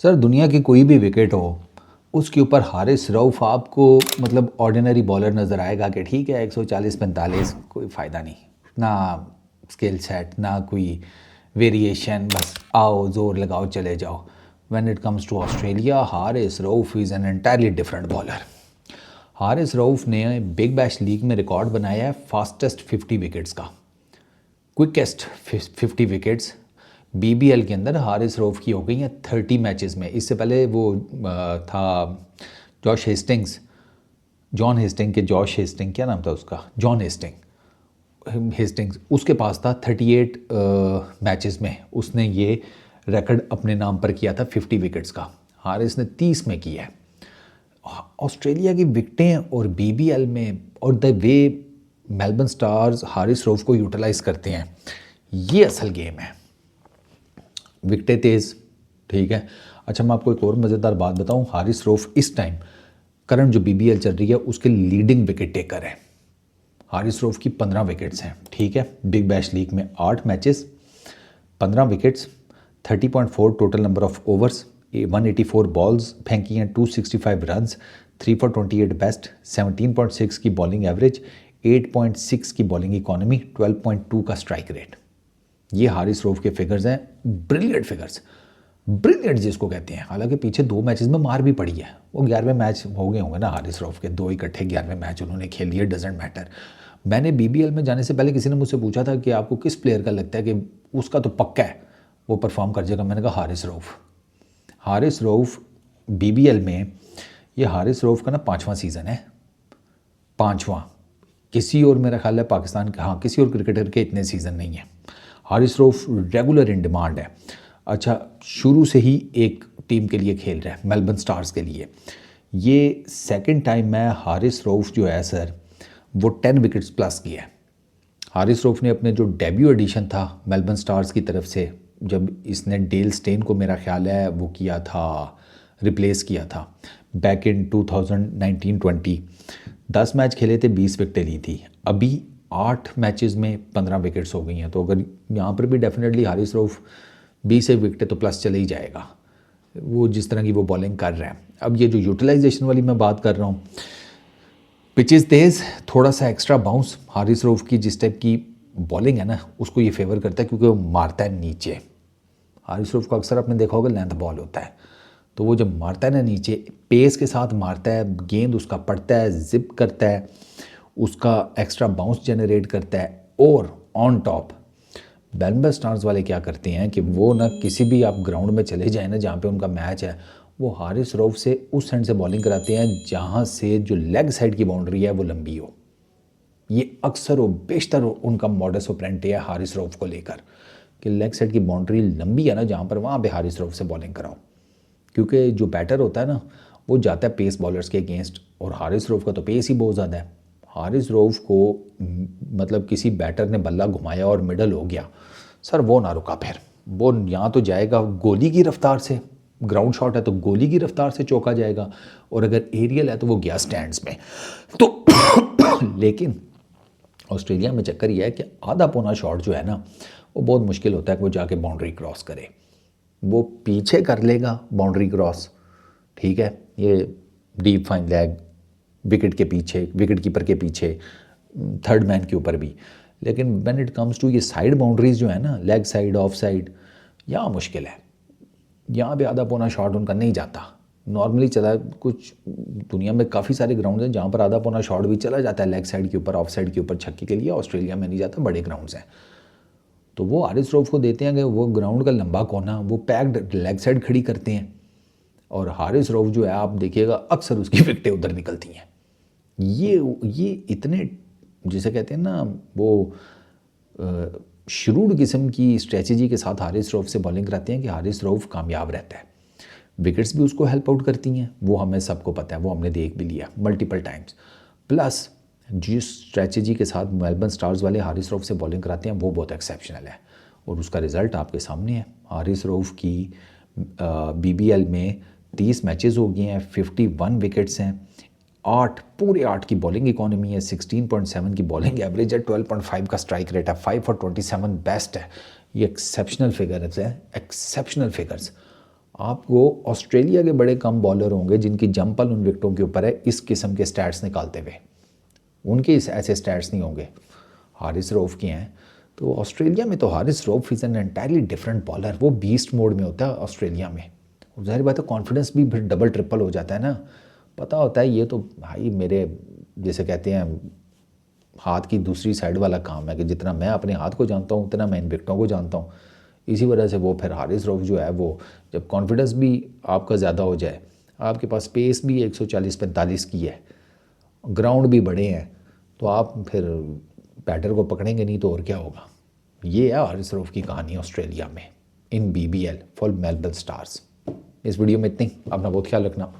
Sir दुनिया की कोई भी विकेट हो, उसके ऊपर हारिस रऊफ आपको मतलब ऑर्डिनरी बॉलर नज़र आएगा कि ठीक है 140-45 कोई फ़ायदा नहीं, ना स्किल सेट ना कोई वेरिएशन, बस आओ ज़ोर लगाओ चले जाओ। When it comes to Australia, Haris Rauf is an entirely different bowler. Haris Rauf ने बिग बैश लीग में रिकॉर्ड बनाया है फास्टेस्ट 50 विकेट्स का, क्विकेस्ट 50 विकेट्स बीबीएल के अंदर हारिस रऊफ की हो गई हैं 30 मैचेस में। इससे पहले वो था जॉश हेस्टिंग्स, क्या नाम था उसका, जॉन हेस्टिंग्स, उसके पास था 38 मैचेस में, उसने ये रिकॉर्ड अपने नाम पर किया था 50 विकेट्स का। हारिस ने 30 में किया है। ऑस्ट्रेलिया की विकटें और बीबीएल में और the way Melbourne stars Haris Rauf को यूटिलाइज करते हैं, ये असल गेम है। विकटें तेज़, ठीक है। अच्छा मैं आपको एक और मज़ेदार बात बताऊं, हारिस रऊफ इस टाइम करंट जो बीबीएल चल रही है उसके लीडिंग विकेट टेकर है। हारिस रऊफ की 15 विकेट्स हैं, ठीक है। बिग बैश लीग में 8 matches, 15 wickets, 30.4 total number of overs, 184 balls फेंकी हैं, 265 रन्स, 3 for 28 बेस्ट, 17.6 की बॉलिंग एवरेज, 8.6 की बॉलिंग इकॉनमी, 12.2 का स्ट्राइक रेट। ये हारिस रऊफ के फिगर्स हैं, ब्रिलियंट फिगर्स, ब्रिलियंट जिसको कहते हैं। हालांकि पीछे 2 मैचेस में मार भी पड़ी है, वो 11वें मैच हो गए होंगे ना हारिस रऊफ के, 2 इकट्ठे 11वें मैच उन्होंने खेल लिए, डजेंट मैटर। मैंने बीबीएल में जाने से पहले किसी ने मुझसे पूछा था कि आपको किस प्लेयर का लगता है कि उसका तो पक्का है वो परफॉर्म कर जाएगा, मैंने कहा हारिस रऊफ बीबीएल में, ये हारिस रऊफ का ना 5वां सीज़न है, 5वां। किसी और मेरा ख्याल है पाकिस्तान का, हाँ किसी और क्रिकेटर के इतने सीज़न नहीं है। Haris Rauf regular in demand है। अच्छा शुरू से ही एक टीम के लिए खेल रहा है, मेलबर्न स्टार्स के लिए। ये सेकंड टाइम है हारिस रऊफ जो है सर वो 10 विकेट्स प्लस किया है। हारिस रऊफ ने अपने जो डेब्यू एडिशन था मेलबर्न स्टार्स की तरफ से, जब इसने डेल स्टेन को मेरा ख्याल है वो किया था, रिप्लेस किया था बैक इन 2019-20, 10 मैच खेले थे, 20 विकेटें ली थी। अभी 8 मैचेस में 15 विकेट्स हो गई हैं, तो अगर यहाँ पर भी डेफिनेटली हारिस रऊफ 20 विकेटें तो प्लस चले ही जाएगा, वो जिस तरह की वो बॉलिंग कर रहा है। अब ये जो यूटिलाइजेशन वाली मैं बात कर रहा हूँ, पिचेस तेज़, थोड़ा सा एक्स्ट्रा बाउंस, हारिस रऊफ की जिस टाइप की बॉलिंग है ना उसको ये फेवर करता है, क्योंकि वो मारता है नीचे। हारिस रऊफ को अक्सर आपने देखा होगा लेंथ बॉल होता है, तो वो जब मारता है ना नीचे, पेस के साथ मारता है, गेंद उसका पड़ता है, जिप करता है, उसका एक्स्ट्रा बाउंस जनरेट करता है। और ऑन टॉप मेलबर्न स्टार्स वाले क्या करते हैं कि वो ना किसी भी आप ग्राउंड में चले जाए ना जहाँ पे उनका मैच है, वो हारिस रऊफ से उस साइड से बॉलिंग कराते हैं जहाँ से जो लेग साइड की बाउंड्री है वो लंबी हो। ये अक्सर व बेशतर उनका मॉडस ऑपरेंडी है हारिस रऊफ को लेकर, कि लेग साइड की बाउंड्री लंबी है ना जहाँ पर, वहाँ पे हारिस रऊफ से बॉलिंग कराओ, क्योंकि जो बैटर होता है ना वो जाता है पेस बॉलर्स के अगेंस्ट, और हारिस रऊफ का तो पेस ही बहुत ज़्यादा है। हारिस रऊफ को मतलब किसी बैटर ने बल्ला घुमाया और मिडल हो गया सर, वो ना रुका, फिर वो यहाँ तो जाएगा गोली की रफ्तार से, ग्राउंड शॉट है तो गोली की रफ्तार से चौका जाएगा, और अगर एरियल है तो वो गया स्टैंड्स में। तो लेकिन ऑस्ट्रेलिया में चक्कर यह है कि आधा पौना शॉट जो है ना वो बहुत मुश्किल होता है कि वो जाके बाउंड्री क्रॉस करे। वो पीछे कर लेगा बाउंड्री क्रॉस, ठीक है, ये डीप फाइन लेग, विकेट के पीछे, विकेट कीपर के पीछे, थर्ड मैन के ऊपर भी। लेकिन व्हेन इट कम्स टू ये साइड बाउंड्रीज जो है ना, लेग साइड, ऑफ साइड, यहाँ मुश्किल है। यहाँ पे आधा पौना शॉट उनका नहीं जाता। नॉर्मली चला, कुछ दुनिया में काफ़ी सारे ग्राउंड हैं जहाँ पर आधा पौना शॉट भी चला जाता है लेग साइड के ऊपर, ऑफ साइड के ऊपर छक्के के लिए। ऑस्ट्रेलिया में नहीं जाता, बड़े ग्राउंड्स हैं। तो वो हारिस रऊफ को देते हैं कि वो ग्राउंड का लंबा कोना वो पैक्ड लेग साइड खड़ी करते हैं, और हारिस रऊफ जो है आप देखिएगा अक्सर उसकी विकेटें उधर निकलती हैं। ये इतने जिसे कहते हैं ना वो शुरूड किस्म की स्ट्रेटजी के साथ हारिस रऊफ से बॉलिंग कराते हैं कि हारिस रऊफ कामयाब रहता है। विकेट्स भी उसको हेल्प आउट करती हैं, वो हमें सबको पता है, वो हमने देख भी लिया मल्टीपल टाइम्स। प्लस जिस स्ट्रेटजी के साथ मेलबर्न स्टार्स वाले हारिस रऊफ से बॉलिंग कराते हैं वो बहुत एक्सेप्शनल है, और उसका रिज़ल्ट आपके सामने है। हारिस रऊफ की बीबीएल में 30 मैचेस हो गए हैं, 51 विकेट्स हैं, 8 की बॉलिंग इकॉनमी है, 16.7 की बॉलिंग एवरेज है, 12.5 का स्ट्राइक रेट है, 5 for 27 बेस्ट है। ये एक्सेप्शनल फिगर्स है, एक्सेप्शनल फिगर्स। आपको ऑस्ट्रेलिया के बड़े कम बॉलर होंगे जिनकी जंपल उन विकेटों के ऊपर है इस किस्म के स्टैट्स निकालते हुए, उनके ऐसे स्टैट्स नहीं होंगे। हारिस रऊफ़ के हैं। तो ऑस्ट्रेलिया में तो Haris Rauf is an entirely different bowler, वो बीस्ट मोड में होता है ऑस्ट्रेलिया में। ज़ाहिर बात है कॉन्फिडेंस भी फिर डबल ट्रिपल हो जाता है ना, पता होता है ये तो भाई मेरे जैसे कहते हैं हाथ की दूसरी साइड वाला काम है कि जितना मैं अपने हाथ को जानता हूँ उतना मैं इन विकेटों को जानता हूँ। इसी वजह से वो फिर हारिस रऊफ़ जो है वो जब कॉन्फिडेंस भी आपका ज़्यादा हो जाए, आपके पास पेस भी 140-45 की है, ग्राउंड भी बड़े हैं, तो आप फिर बैटर को पकड़ेंगे नहीं तो और क्या होगा। ये है हारिस रऊफ़ की कहानी ऑस्ट्रेलिया में इन BBL फॉर मेलबर्न स्टार्स। इस वीडियो में इतनी, अपना बहुत ख्याल रखना।